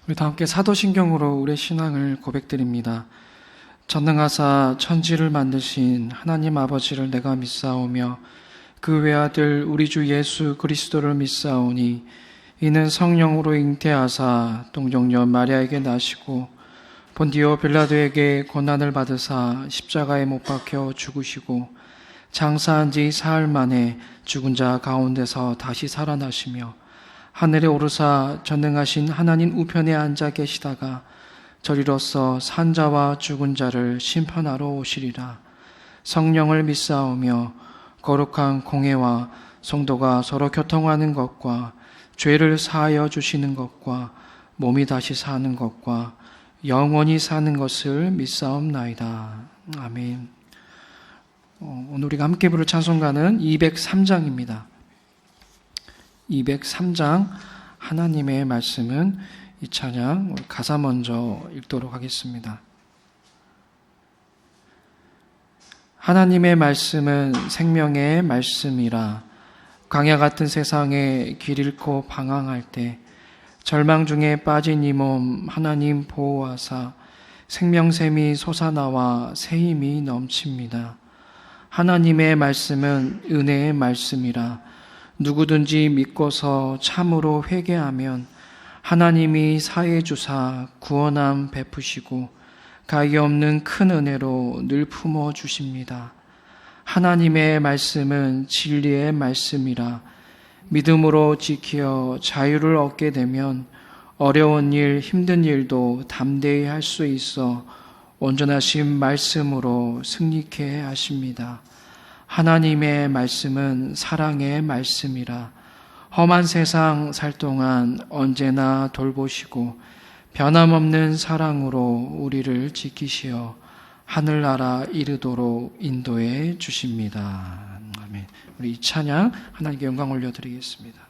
우리 다 함께 사도신경으로 우리의 신앙을 고백드립니다. 전능하사 천지를 만드신 하나님 아버지를 내가 믿사오며 그 외아들 우리 주 예수 그리스도를 믿사오니 이는 성령으로 잉태하사 동정녀 마리아에게 나시고 본디오 빌라도에게 고난을 받으사 십자가에 못 박혀 죽으시고 장사한 지 사흘 만에 죽은 자 가운데서 다시 살아나시며 하늘에 오르사 전능하신 하나님 우편에 앉아 계시다가 저리로서 산자와 죽은 자를 심판하러 오시리라. 성령을 믿사오며 거룩한 공회와 성도가 서로 교통하는 것과 죄를 사하여 주시는 것과 몸이 다시 사는 것과 영원히 사는 것을 믿사옵나이다. 아멘. 오늘 우리가 함께 부를 찬송가는 203장입니다. 203장 하나님의 말씀은 이 찬양 가사 먼저 읽도록 하겠습니다. 하나님의 말씀은 생명의 말씀이라. 광야 같은 세상에 길 잃고 방황할 때 절망 중에 빠진 이 몸 하나님 보호하사 생명샘이 솟아나와 새 힘이 넘칩니다. 하나님의 말씀은 은혜의 말씀이라. 누구든지 믿고서 참으로 회개하면 하나님이 사해 주사 구원함 베푸시고 가히 없는 큰 은혜로 늘 품어 주십니다. 하나님의 말씀은 진리의 말씀이라. 믿음으로 지켜 자유를 얻게 되면 어려운 일, 힘든 일도 담대히 할 수 있어 온전하신 말씀으로 승리케 하십니다. 하나님의 말씀은 사랑의 말씀이라. 험한 세상 살 동안 언제나 돌보시고 변함없는 사랑으로 우리를 지키시어 하늘나라 이르도록 인도해 주십니다. 아멘. 우리 이 찬양 하나님께 영광 올려드리겠습니다.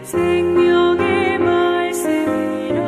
생명의 말씀이라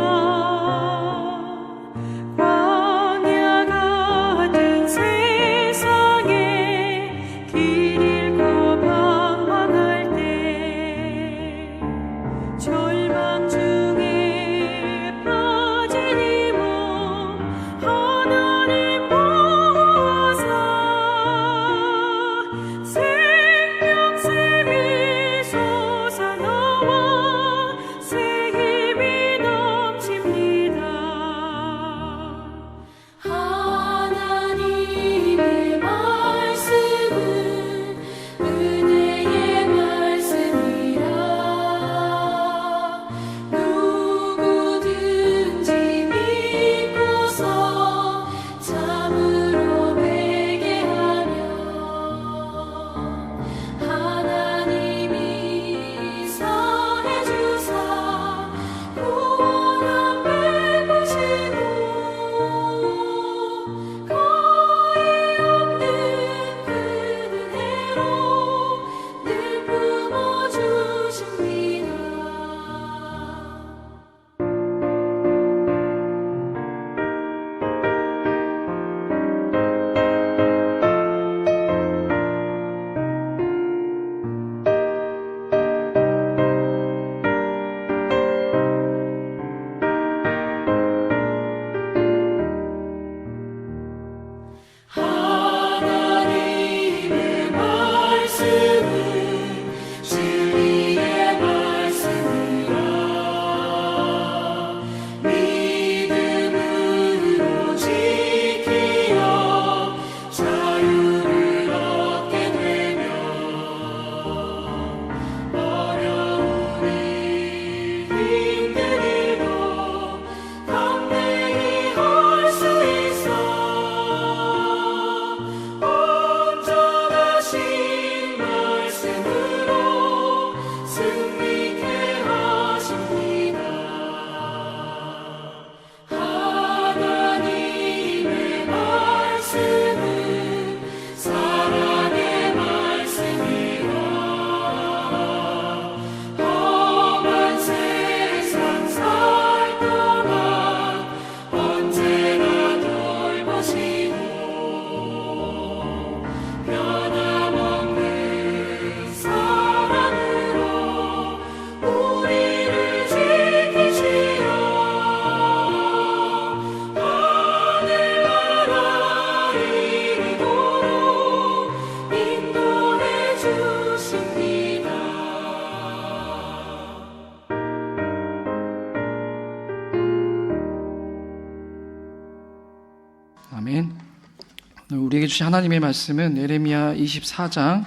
우리에게 주신 하나님의 말씀은 예레미야 24장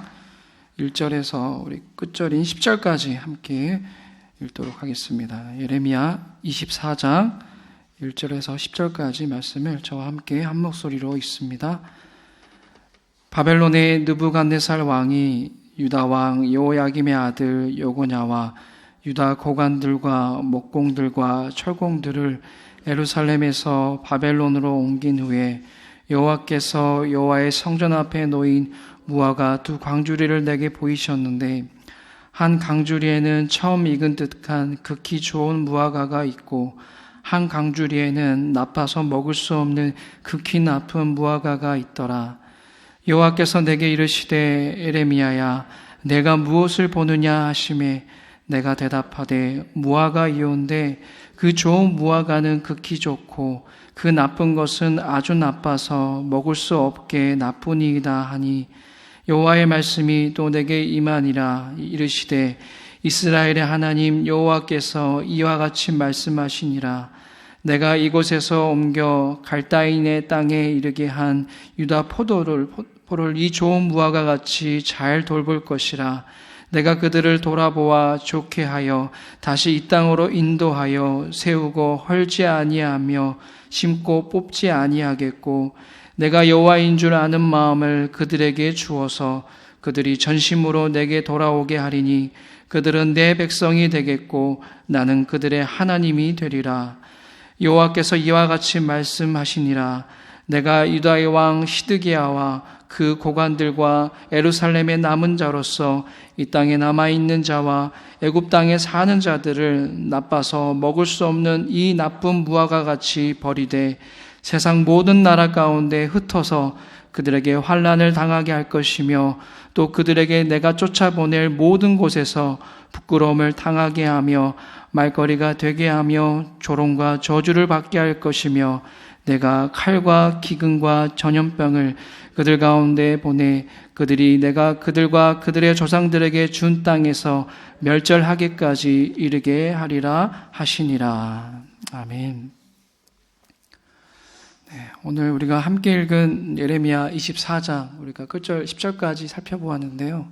1절에서 우리 끝절인 10절까지 함께 읽도록 하겠습니다. 예레미야 24장 1절에서 10절까지 말씀을 저와 함께 한 목소리로 읽습니다. 바벨론의 느부갓네살 왕이 유다 왕 여호야김의 아들 여고냐와 유다 고관들과 목공들과 철공들을 예루살렘에서 바벨론으로 옮긴 후에 여호와께서 여호와의 성전 앞에 놓인 무화과 두 광주리를 내게 보이셨는데 한 광주리에는 처음 익은 듯한 극히 좋은 무화과가 있고 한 광주리에는 나빠서 먹을 수 없는 극히 나쁜 무화과가 있더라. 여호와께서 내게 이르시되 에레미야야 내가 무엇을 보느냐 하시매 내가 대답하되 무화과이온데 그 좋은 무화과는 극히 좋고 그 나쁜 것은 아주 나빠서 먹을 수 없게 나쁘니이다 하니 여호와의 말씀이 또 내게 임하니라. 이르시되 이스라엘의 하나님 여호와께서 이와 같이 말씀하시니라. 내가 이곳에서 옮겨 갈다인의 땅에 이르게 한 유다 포도를 이 좋은 무화과 같이 잘 돌볼 것이라. 내가 그들을 돌아보아 좋게 하여 다시 이 땅으로 인도하여 세우고 헐지 아니하며 심고 뽑지 아니하겠고 내가 여호와인 줄 아는 마음을 그들에게 주어서 그들이 전심으로 내게 돌아오게 하리니 그들은 내 백성이 되겠고 나는 그들의 하나님이 되리라. 여호와께서 이와 같이 말씀하시니라. 내가 유다의 왕 시드기야와 그 고관들과 예루살렘의 남은 자로서 이 땅에 남아있는 자와 애굽 땅에 사는 자들을 나빠서 먹을 수 없는 이 나쁜 무화과 같이 버리되 세상 모든 나라 가운데 흩어서 그들에게 환난을 당하게 할 것이며 또 그들에게 내가 쫓아보낼 모든 곳에서 부끄러움을 당하게 하며 말거리가 되게 하며 조롱과 저주를 받게 할 것이며 내가 칼과 기근과 전염병을 그들 가운데 보내 그들이 내가 그들과 그들의 조상들에게 준 땅에서 멸절하기까지 이르게 하리라 하시니라. 아멘. 네, 오늘 우리가 함께 읽은 예레미야 24장 우리가 끝절 10절까지 살펴보았는데요.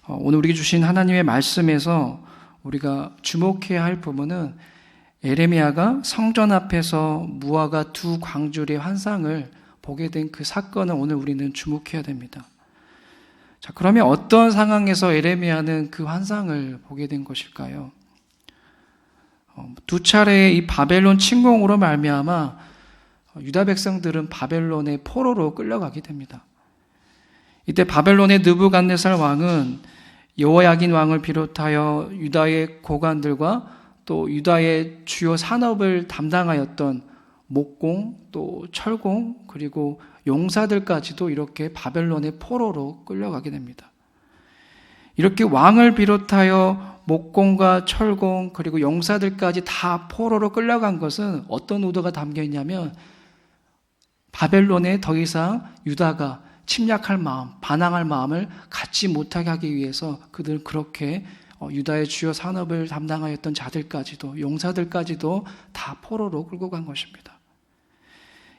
오늘 우리에게 주신 하나님의 말씀에서 우리가 주목해야 할 부분은 예레미야가 성전 앞에서 무화과 두 광주리의 환상을 보게 된 그 사건을 오늘 우리는 주목해야 됩니다. 자, 그러면 어떤 상황에서 예레미야는 그 환상을 보게 된 것일까요? 두 차례의 이 바벨론 침공으로 말미암아 유다 백성들은 바벨론의 포로로 끌려가게 됩니다. 이때 바벨론의 느부갓네살 왕은 여호야긴 왕을 비롯하여 유다의 고관들과 또 유다의 주요 산업을 담당하였던 목공, 또 철공, 그리고 용사들까지도 이렇게 바벨론의 포로로 끌려가게 됩니다. 이렇게 왕을 비롯하여 목공과 철공, 그리고 용사들까지 다 포로로 끌려간 것은 어떤 의도가 담겨 있냐면 바벨론에 더 이상 유다가 침략할 마음, 반항할 마음을 갖지 못하게 하기 위해서 그들은 그렇게 유다의 주요 산업을 담당하였던 자들까지도 용사들까지도 다 포로로 끌고 간 것입니다.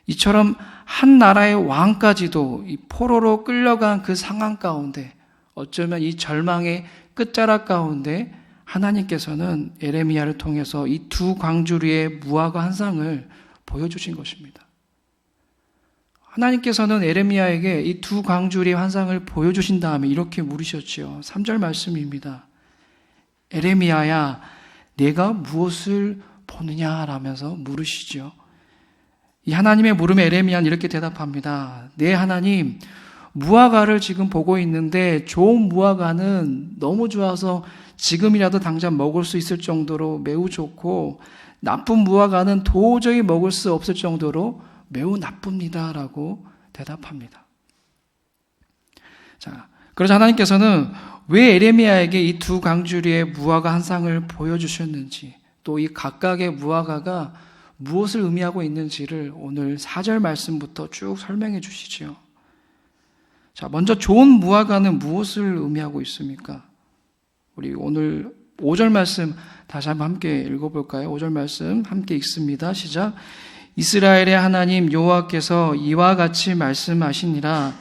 이처럼 한 나라의 왕까지도 이 포로로 끌려간 그 상황 가운데 어쩌면 이 절망의 끝자락 가운데 하나님께서는 예레미야를 통해서 이 두 광주리의 무화과 환상을 보여주신 것입니다. 하나님께서는 예레미야에게 이 두 광주리의 환상을 보여주신 다음에 이렇게 물으셨지요. 3절 말씀입니다. 예레미야야, 내가 무엇을 보느냐? 라면서 물으시죠. 이 하나님의 물음에 예레미야는 이렇게 대답합니다. 네 하나님, 무화과를 지금 보고 있는데 좋은 무화과는 너무 좋아서 지금이라도 당장 먹을 수 있을 정도로 매우 좋고 나쁜 무화과는 도저히 먹을 수 없을 정도로 매우 나쁩니다. 라고 대답합니다. 자, 그래서 하나님께서는 왜 예레미야에게 이 두 광주리의 무화과 환상을 보여주셨는지 또 이 각각의 무화과가 무엇을 의미하고 있는지를 오늘 4절 말씀부터 쭉 설명해 주시죠. 자, 먼저 좋은 무화과는 무엇을 의미하고 있습니까? 우리 오늘 5절 말씀 다시 한번 함께 읽어볼까요? 5절 말씀 함께 읽습니다. 시작. 이스라엘의 하나님 여호와께서 이와 같이 말씀하시니라.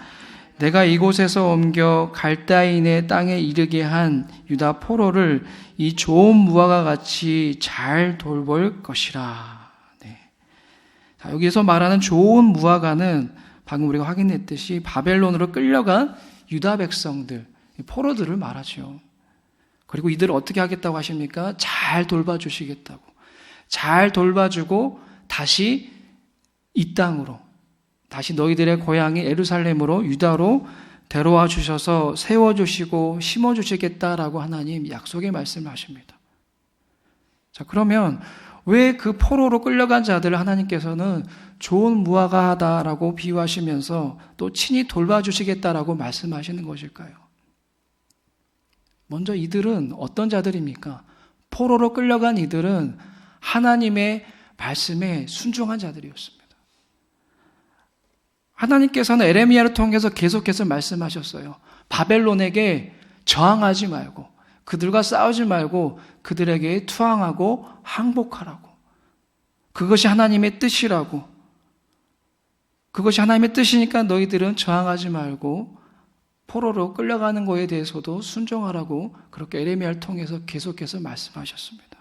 내가 이곳에서 옮겨 갈대인의 땅에 이르게 한 유다 포로를 이 좋은 무화과 같이 잘 돌볼 것이라. 네. 자, 여기서 말하는 좋은 무화과는 방금 우리가 확인했듯이 바벨론으로 끌려간 유다 백성들, 포로들을 말하죠. 그리고 이들을 어떻게 하겠다고 하십니까? 잘 돌봐주시겠다고. 잘 돌봐주고 다시 이 땅으로, 다시 너희들의 고향이 예루살렘으로, 유다로 데려와 주셔서 세워주시고 심어주시겠다라고 하나님 약속의 말씀을 하십니다. 자, 그러면 왜 그 포로로 끌려간 자들을 하나님께서는 좋은 무화과다라고 비유하시면서 또 친히 돌봐주시겠다라고 말씀하시는 것일까요? 먼저 이들은 어떤 자들입니까? 포로로 끌려간 이들은 하나님의 말씀에 순종한 자들이었습니다. 하나님께서는 에레미야를 통해서 계속해서 말씀하셨어요. 바벨론에게 저항하지 말고, 그들과 싸우지 말고 그들에게 투항하고 항복하라고. 그것이 하나님의 뜻이라고. 그것이 하나님의 뜻이니까 너희들은 저항하지 말고 포로로 끌려가는 거에 대해서도 순종하라고 그렇게 에레미야를 통해서 계속해서 말씀하셨습니다.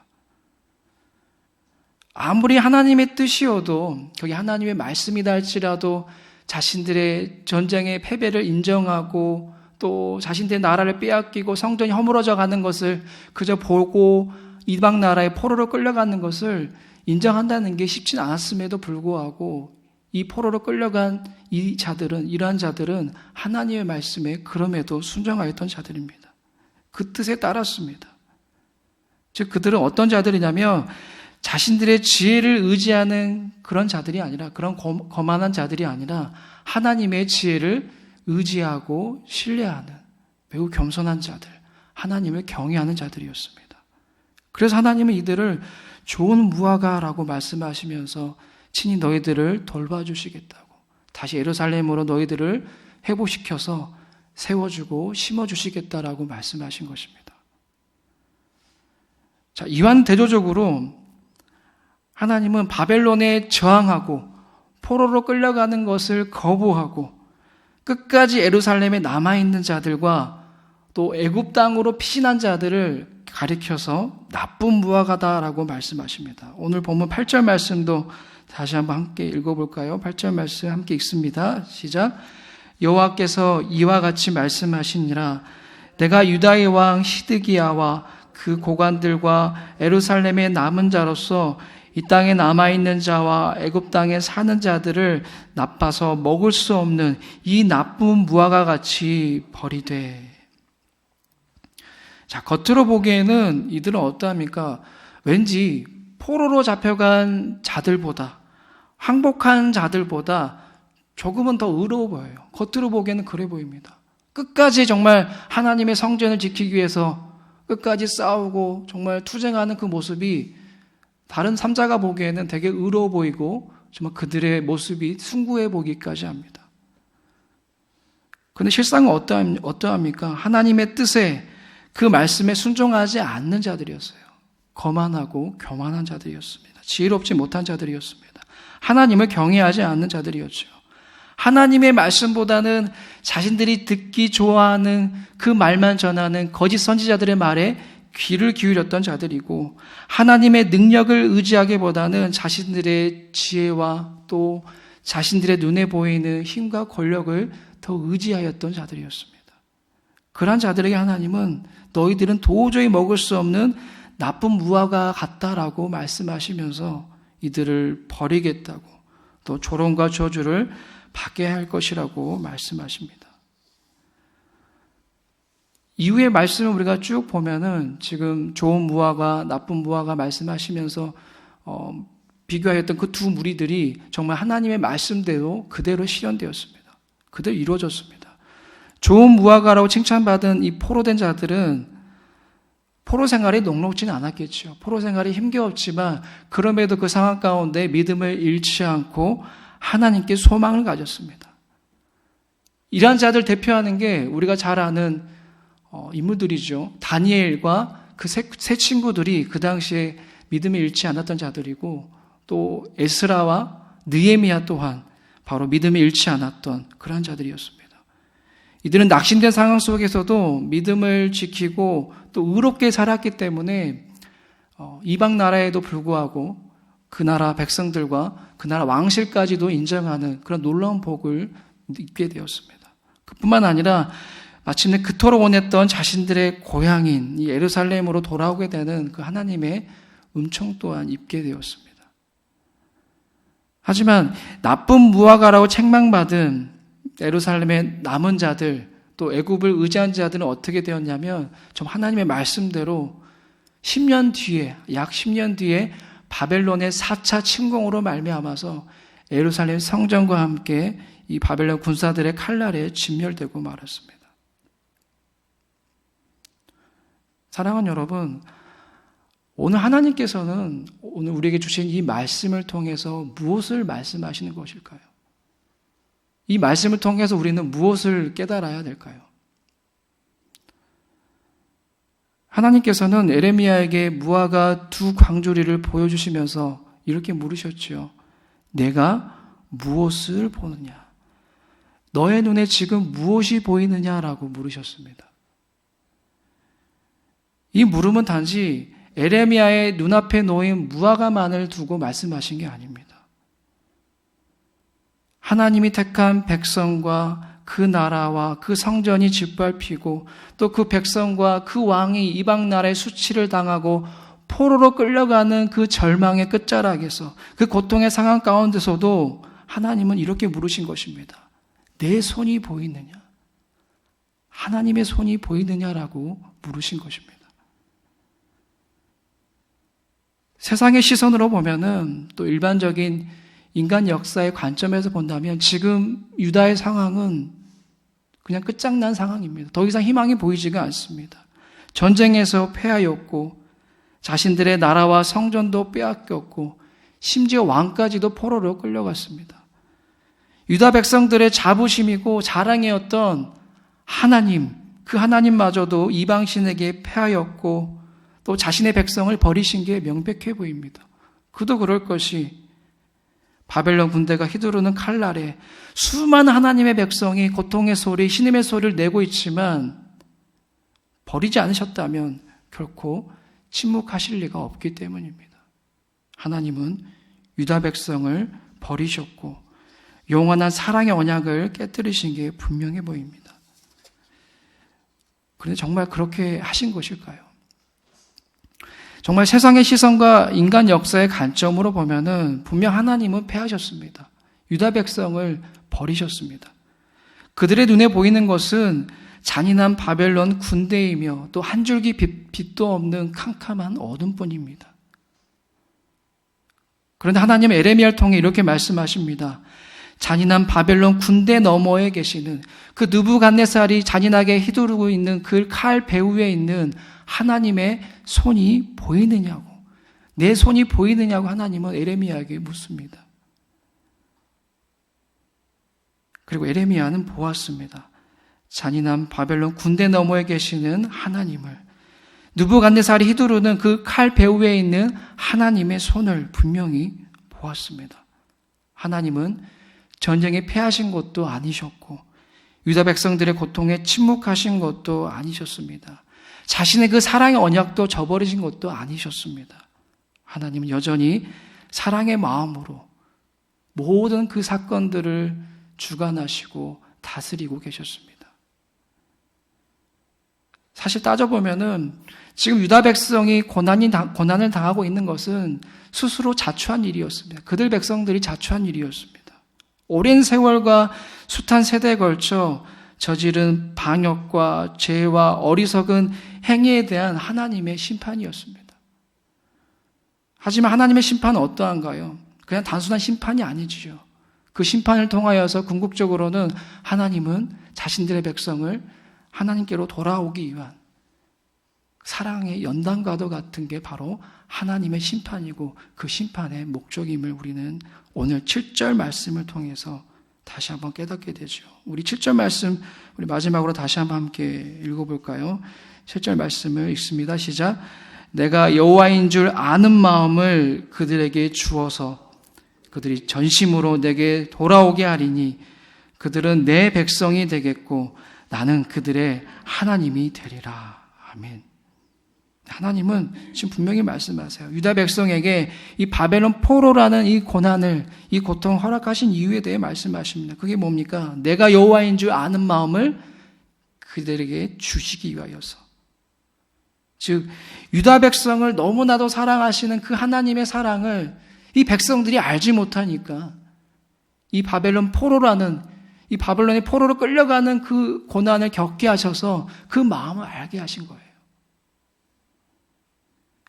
아무리 하나님의 뜻이어도, 거기 하나님의 말씀이다 할지라도 자신들의 전쟁의 패배를 인정하고 또 자신들의 나라를 빼앗기고 성전이 허물어져 가는 것을 그저 보고 이방 나라의 포로로 끌려가는 것을 인정한다는 게 쉽진 않았음에도 불구하고 이 포로로 끌려간 이러한 자들은 하나님의 말씀에 그럼에도 순종하였던 자들입니다. 그 뜻에 따랐습니다. 즉 그들은 어떤 자들이냐면 자신들의 지혜를 의지하는 그런 자들이 아니라, 그런 거만한 자들이 아니라 하나님의 지혜를 의지하고 신뢰하는 매우 겸손한 자들, 하나님을 경외하는 자들이었습니다. 그래서 하나님은 이들을 좋은 무화과라고 말씀하시면서 친히 너희들을 돌봐주시겠다고, 다시 예루살렘으로 너희들을 회복시켜서 세워주고 심어주시겠다라고 말씀하신 것입니다. 자, 이완 대조적으로 하나님은 바벨론에 저항하고 포로로 끌려가는 것을 거부하고 끝까지 예루살렘에 남아있는 자들과 또 애굽 땅으로 피신한 자들을 가리켜서 나쁜 무화과다라고 말씀하십니다. 오늘 본문 8절 말씀도 다시 한번 함께 읽어볼까요? 8절 말씀 함께 읽습니다. 시작. 여호와께서 이와 같이 말씀하시니라. 내가 유다의 왕 시드기야와 그 고관들과 예루살렘의 남은 자로서 이 땅에 남아있는 자와 애굽 땅에 사는 자들을 나빠서 먹을 수 없는 이 나쁜 무화과 같이 버리되. 자, 겉으로 보기에는 이들은 어떠합니까? 왠지 포로로 잡혀간 자들보다, 항복한 자들보다 조금은 더 의로워 보여요. 겉으로 보기에는 그래 보입니다. 끝까지 정말 하나님의 성전을 지키기 위해서 끝까지 싸우고 정말 투쟁하는 그 모습이 다른 삼자가 보기에는 되게 의로워 보이고 정말 그들의 모습이 숭고해 보기까지 합니다. 그런데 실상은 어떠합니까? 하나님의 뜻에, 그 말씀에 순종하지 않는 자들이었어요. 거만하고 교만한 자들이었습니다. 지혜롭지 못한 자들이었습니다. 하나님을 경외하지 않는 자들이었죠. 하나님의 말씀보다는 자신들이 듣기 좋아하는 그 말만 전하는 거짓 선지자들의 말에 귀를 기울였던 자들이고, 하나님의 능력을 의지하기보다는 자신들의 지혜와 또 자신들의 눈에 보이는 힘과 권력을 더 의지하였던 자들이었습니다. 그러한 자들에게 하나님은 너희들은 도저히 먹을 수 없는 나쁜 무화과 같다라고 말씀하시면서 이들을 버리겠다고, 또 조롱과 저주를 받게 할 것이라고 말씀하십니다. 이후의 말씀을 우리가 쭉 보면은 지금 좋은 무화과, 나쁜 무화과 말씀하시면서 비교하였던 그 두 무리들이 정말 하나님의 말씀대로 그대로 실현되었습니다. 그대로 이루어졌습니다. 좋은 무화과라고 칭찬받은 이 포로된 자들은 포로 생활이 녹록지는 않았겠죠. 포로 생활이 힘겨웠지만 그럼에도 그 상황 가운데 믿음을 잃지 않고 하나님께 소망을 가졌습니다. 이러한 자들 대표하는 게 우리가 잘 아는 인물들이죠. 다니엘과 그 세 친구들이 그 당시에 믿음을 잃지 않았던 자들이고, 또 에스라와 느헤미야 또한 바로 믿음이 잃지 않았던 그런 자들이었습니다. 이들은 낙심된 상황 속에서도 믿음을 지키고 또 의롭게 살았기 때문에 이방 나라에도 불구하고 그 나라 백성들과 그 나라 왕실까지도 인정하는 그런 놀라운 복을 입게 되었습니다. 그뿐만 아니라 마침내 그토록 원했던 자신들의 고향인 이 예루살렘으로 돌아오게 되는 그 하나님의 은총 또한 입게 되었습니다. 하지만 나쁜 무화과라고 책망받은 예루살렘의 남은 자들, 또 애굽을 의지한 자들은 어떻게 되었냐면 좀 하나님의 말씀대로 10년 뒤에, 약 10년 뒤에 바벨론의 4차 침공으로 말미암아서 예루살렘 성전과 함께 이 바벨론 군사들의 칼날에 진멸되고 말았습니다. 사랑하는 여러분, 오늘 하나님께서는 오늘 우리에게 주신 이 말씀을 통해서 무엇을 말씀하시는 것일까요? 이 말씀을 통해서 우리는 무엇을 깨달아야 될까요? 하나님께서는 에레미야에게 무화과 두 광주리를 보여주시면서 이렇게 물으셨지요. 내가 무엇을 보느냐? 너의 눈에 지금 무엇이 보이느냐라고 물으셨습니다. 이 물음은 단지 에레미야의 눈앞에 놓인 무화과만을 두고 말씀하신 게 아닙니다. 하나님이 택한 백성과 그 나라와 그 성전이 짓밟히고 또 그 백성과 그 왕이 이방 나라의 수치를 당하고 포로로 끌려가는 그 절망의 끝자락에서 그 고통의 상황 가운데서도 하나님은 이렇게 물으신 것입니다. 내 손이 보이느냐? 하나님의 손이 보이느냐라고 물으신 것입니다. 세상의 시선으로 보면은 또 일반적인 인간 역사의 관점에서 본다면 지금 유다의 상황은 그냥 끝장난 상황입니다. 더 이상 희망이 보이지가 않습니다. 전쟁에서 패하였고 자신들의 나라와 성전도 빼앗겼고 심지어 왕까지도 포로로 끌려갔습니다. 유다 백성들의 자부심이고 자랑이었던 하나님, 그 하나님마저도 이방신에게 패하였고 또 자신의 백성을 버리신 게 명백해 보입니다. 그도 그럴 것이 바벨론 군대가 휘두르는 칼날에 수많은 하나님의 백성이 고통의 소리, 신음의 소리를 내고 있지만 버리지 않으셨다면 결코 침묵하실 리가 없기 때문입니다. 하나님은 유다 백성을 버리셨고 영원한 사랑의 언약을 깨뜨리신 게 분명해 보입니다. 그런데 정말 그렇게 하신 것일까요? 정말 세상의 시선과 인간 역사의 관점으로 보면은 분명 하나님은 패하셨습니다. 유다 백성을 버리셨습니다. 그들의 눈에 보이는 것은 잔인한 바벨론 군대이며 또 한 줄기 빛도 없는 캄캄한 어둠뿐입니다. 그런데 하나님은 에레미야를 통해 이렇게 말씀하십니다. 잔인한 바벨론 군대 너머에 계시는 그 느부갓네살이 잔인하게 휘두르고 있는 그 칼 배후에 있는 하나님의 손이 보이느냐고, 내 손이 보이느냐고 하나님은 에레미야에게 묻습니다. 그리고 에레미야는 보았습니다. 잔인한 바벨론 군대 너머에 계시는 하나님을, 느부갓네살이 휘두르는 그 칼 배후에 있는 하나님의 손을 분명히 보았습니다. 하나님은 전쟁에 패하신 것도 아니셨고 유다 백성들의 고통에 침묵하신 것도 아니셨습니다. 자신의 그 사랑의 언약도 저버리신 것도 아니셨습니다. 하나님은 여전히 사랑의 마음으로 모든 그 사건들을 주관하시고 다스리고 계셨습니다. 사실 따져보면은 지금 유다 백성이 고난을 당하고 있는 것은 스스로 자초한 일이었습니다. 그들 백성들이 자초한 일이었습니다. 오랜 세월과 숱한 세대에 걸쳐 저지른 방역과 죄와 어리석은 행위에 대한 하나님의 심판이었습니다. 하지만 하나님의 심판은 어떠한가요? 그냥 단순한 심판이 아니지요. 그 심판을 통하여서 궁극적으로는 하나님은 자신들의 백성을 하나님께로 돌아오기 위한 사랑의 연단과도 같은 게 바로 하나님의 심판이고 그 심판의 목적임을 우리는 오늘 7절 말씀을 통해서 다시 한번 깨닫게 되죠. 우리 7절 말씀 우리 마지막으로 다시 한번 함께 읽어볼까요? 7절 말씀을 읽습니다. 시작. 내가 여호와인 줄 아는 마음을 그들에게 주어서 그들이 전심으로 내게 돌아오게 하리니 그들은 내 백성이 되겠고 나는 그들의 하나님이 되리라. 아멘. 하나님은 지금 분명히 말씀하세요. 유다 백성에게 이 바벨론 포로라는 이 고난을, 이 고통을 허락하신 이유에 대해 말씀하십니다. 그게 뭡니까? 내가 여호와인 줄 아는 마음을 그들에게 주시기 위하여서. 즉 유다 백성을 너무나도 사랑하시는 그 하나님의 사랑을 이 백성들이 알지 못하니까 이 바벨론 포로라는, 이 바벨론의 포로로 끌려가는 그 고난을 겪게 하셔서 그 마음을 알게 하신 거예요.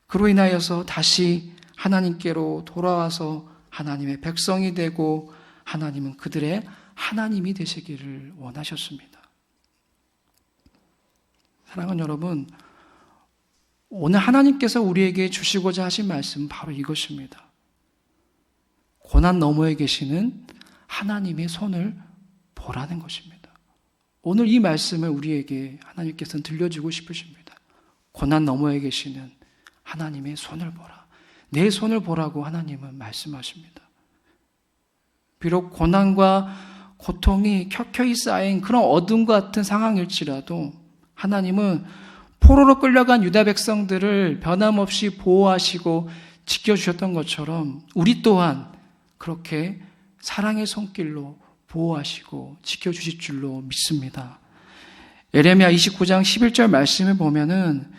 그로 인하여서 다시 하나님께로 돌아와서 하나님의 백성이 되고 하나님은 그들의 하나님이 되시기를 원하셨습니다. 사랑하는 여러분, 오늘 하나님께서 우리에게 주시고자 하신 말씀은 바로 이것입니다. 고난 너머에 계시는 하나님의 손을 보라는 것입니다. 오늘 이 말씀을 우리에게 하나님께서는 들려주고 싶으십니다. 고난 너머에 계시는 하나님의 손을 보라. 내 손을 보라고 하나님은 말씀하십니다. 비록 고난과 고통이 켜켜이 쌓인 그런 어둠 같은 상황일지라도 하나님은 포로로 끌려간 유다 백성들을 변함없이 보호하시고 지켜주셨던 것처럼 우리 또한 그렇게 사랑의 손길로 보호하시고 지켜주실 줄로 믿습니다. 예레미야 29장 11절 말씀을 보면은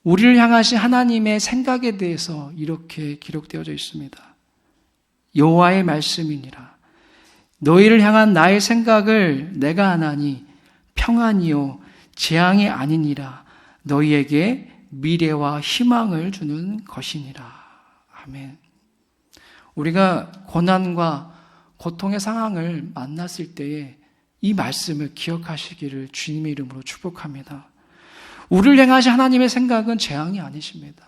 우리를 향하신 하나님의 생각에 대해서 이렇게 기록되어져 있습니다. 여호와의 말씀이니라. 너희를 향한 나의 생각을 내가 아나니 평안이요 재앙이 아니니라. 너희에게 미래와 희망을 주는 것이니라. 아멘. 우리가 고난과 고통의 상황을 만났을 때에 이 말씀을 기억하시기를 주님의 이름으로 축복합니다. 우리를 향하신 하나님의 생각은 재앙이 아니십니다.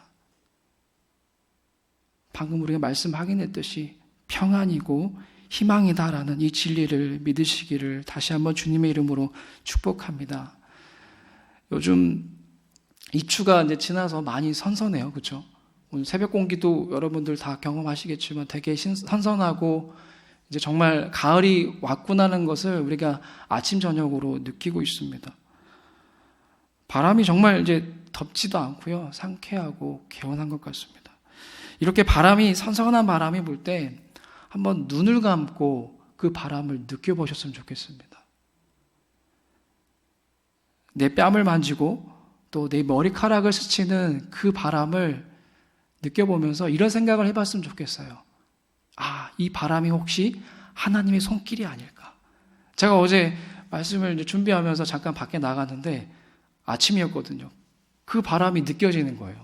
방금 우리가 말씀 확인했듯이 평안이고 희망이다라는 이 진리를 믿으시기를 다시 한번 주님의 이름으로 축복합니다. 요즘 이추가 이제 지나서 많이 선선해요. 그렇죠? 오늘 새벽 공기도 여러분들 다 경험하시겠지만 되게 선선하고 이제 정말 가을이 왔구나는 것을 우리가 아침 저녁으로 느끼고 있습니다. 바람이 정말 이제 덥지도 않고요. 상쾌하고 개운한 것 같습니다. 이렇게 선선한 바람이 불 때 한번 눈을 감고 그 바람을 느껴보셨으면 좋겠습니다. 내 뺨을 만지고 또 내 머리카락을 스치는 그 바람을 느껴보면서 이런 생각을 해봤으면 좋겠어요. 아, 이 바람이 혹시 하나님의 손길이 아닐까? 제가 어제 말씀을 이제 준비하면서 잠깐 밖에 나갔는데 아침이었거든요. 그 바람이 느껴지는 거예요.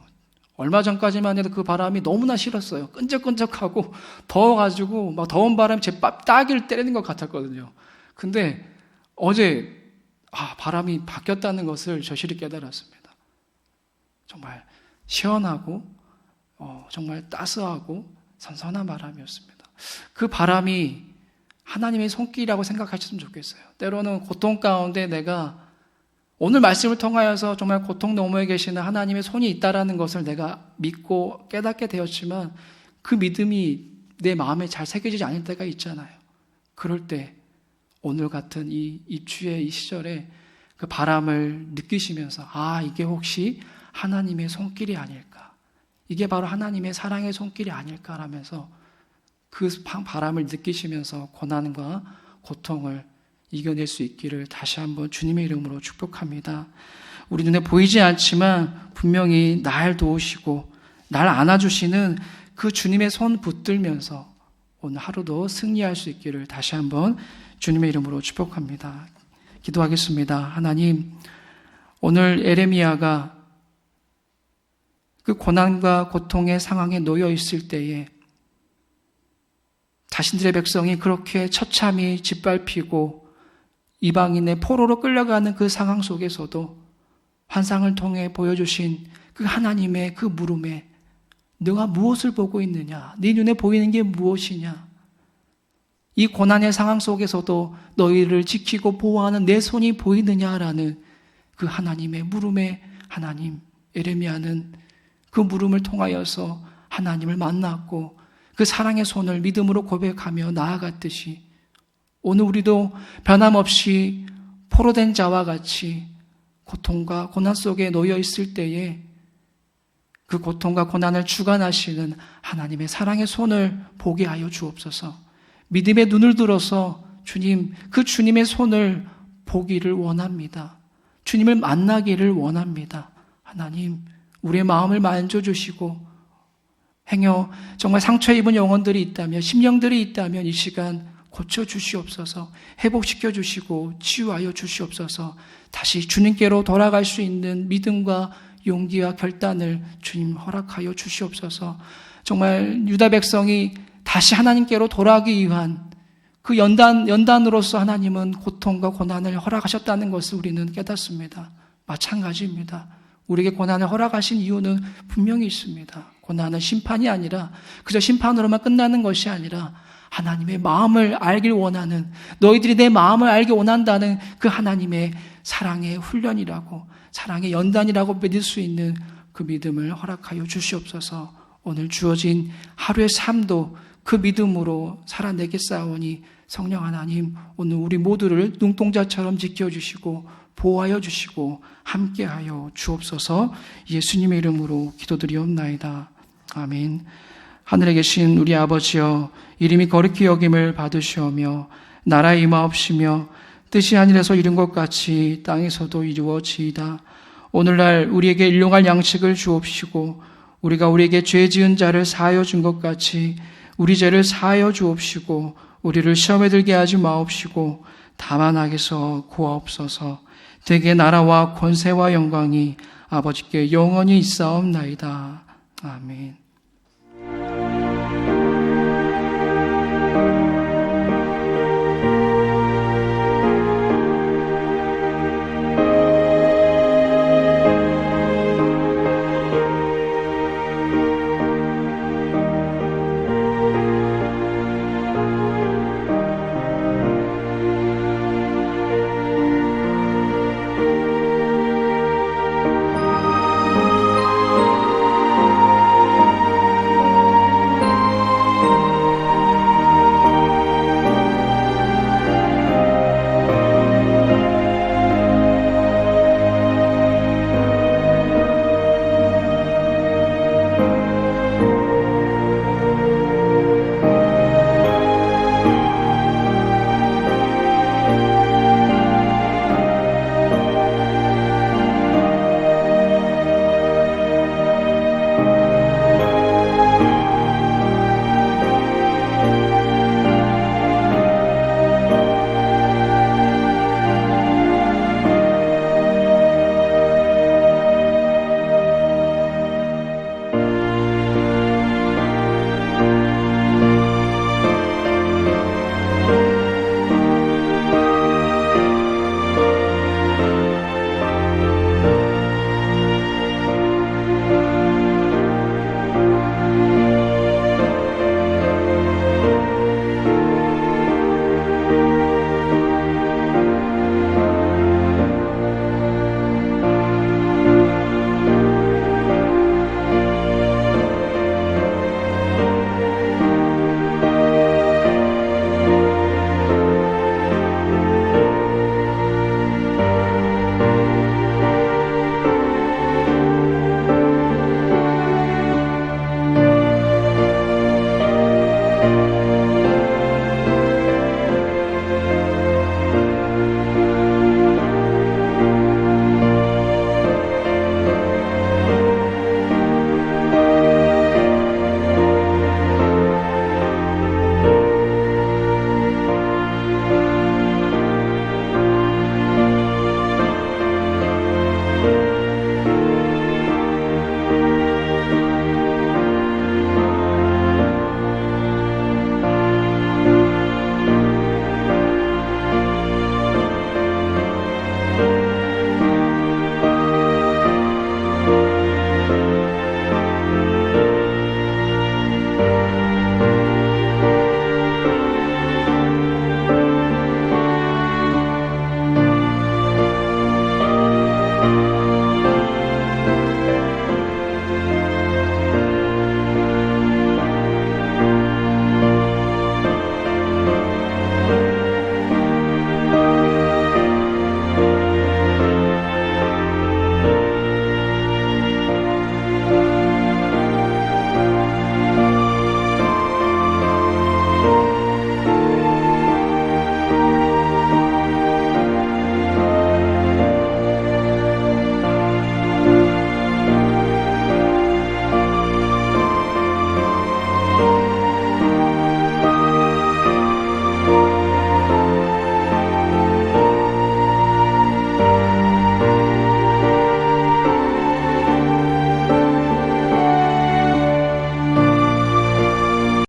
얼마 전까지만 해도 그 바람이 너무나 싫었어요. 끈적끈적하고 더워가지고 막 더운 바람이 제 따귀를 때리는 것 같았거든요. 근데 어제 바람이 바뀌었다는 것을 저실히 깨달았습니다. 정말 시원하고 정말 따스하고 선선한 바람이었습니다. 그 바람이 하나님의 손길이라고 생각하셨으면 좋겠어요. 때로는 고통 가운데 내가 오늘 말씀을 통하여서 정말 고통 너머에 계시는 하나님의 손이 있다라는 것을 내가 믿고 깨닫게 되었지만 그 믿음이 내 마음에 잘 새겨지지 않을 때가 있잖아요. 그럴 때 오늘 같은 이 입추의 이 시절에 그 바람을 느끼시면서 이게 혹시 하나님의 손길이 아닐까? 이게 바로 하나님의 사랑의 손길이 아닐까라면서 그 바람을 느끼시면서 고난과 고통을 이겨낼 수 있기를 다시 한번 주님의 이름으로 축복합니다. 우리 눈에 보이지 않지만 분명히 날 도우시고 날 안아주시는 그 주님의 손 붙들면서 오늘 하루도 승리할 수 있기를 다시 한번 주님의 이름으로 축복합니다. 기도하겠습니다. 하나님, 오늘 예레미야가 그 고난과 고통의 상황에 놓여 있을 때에 자신들의 백성이 그렇게 처참히 짓밟히고 이방인의 포로로 끌려가는 그 상황 속에서도 환상을 통해 보여주신 그 하나님의 그 물음에 너가 무엇을 보고 있느냐? 네 눈에 보이는 게 무엇이냐? 이 고난의 상황 속에서도 너희를 지키고 보호하는 내 손이 보이느냐라는 그 하나님의 물음에 예레미야는 그 물음을 통하여서 하나님을 만났고 그 사랑의 손을 믿음으로 고백하며 나아갔듯이 오늘 우리도 변함없이 포로된 자와 같이 고통과 고난 속에 놓여 있을 때에 그 고통과 고난을 주관하시는 하나님의 사랑의 손을 보게 하여 주옵소서. 믿음의 눈을 들어서 주님, 그 주님의 손을 보기를 원합니다. 주님을 만나기를 원합니다. 하나님, 우리의 마음을 만져주시고 행여 정말 상처 입은 영혼들이 있다면, 심령들이 있다면 이 시간 고쳐주시옵소서. 회복시켜 주시고 치유하여 주시옵소서. 다시 주님께로 돌아갈 수 있는 믿음과 용기와 결단을 주님 허락하여 주시옵소서. 정말 유다 백성이 다시 하나님께로 돌아가기 위한 그 연단으로서 하나님은 고통과 고난을 허락하셨다는 것을 우리는 깨닫습니다. 마찬가지입니다. 우리에게 고난을 허락하신 이유는 분명히 있습니다. 고난은 심판이 아니라 그저 심판으로만 끝나는 것이 아니라 하나님의 마음을 알길 원하는, 너희들이 내 마음을 알기 원한다는 그 하나님의 사랑의 훈련이라고, 사랑의 연단이라고 믿을 수 있는 그 믿음을 허락하여 주시옵소서. 오늘 주어진 하루의 삶도 그 믿음으로 살아내겠사오니 성령 하나님, 오늘 우리 모두를 눈동자처럼 지켜주시고 보호하여 주시고 함께하여 주옵소서. 예수님의 이름으로 기도드리옵나이다. 아멘. 하늘에 계신 우리 아버지여, 이름이 거룩히 여김을 받으시오며 나라 임하옵시며 뜻이 하늘에서 이룬 것 같이 땅에서도 이루어지이다. 오늘날 우리에게 일용할 양식을 주옵시고 우리가 우리에게 죄 지은 자를 사하여 준 것 같이 우리 죄를 사하여 주옵시고 우리를 시험에 들게 하지 마옵시고 다만 악에서 구하옵소서. 대개 나라와 권세와 영광이 아버지께 영원히 있사옵나이다. 아멘.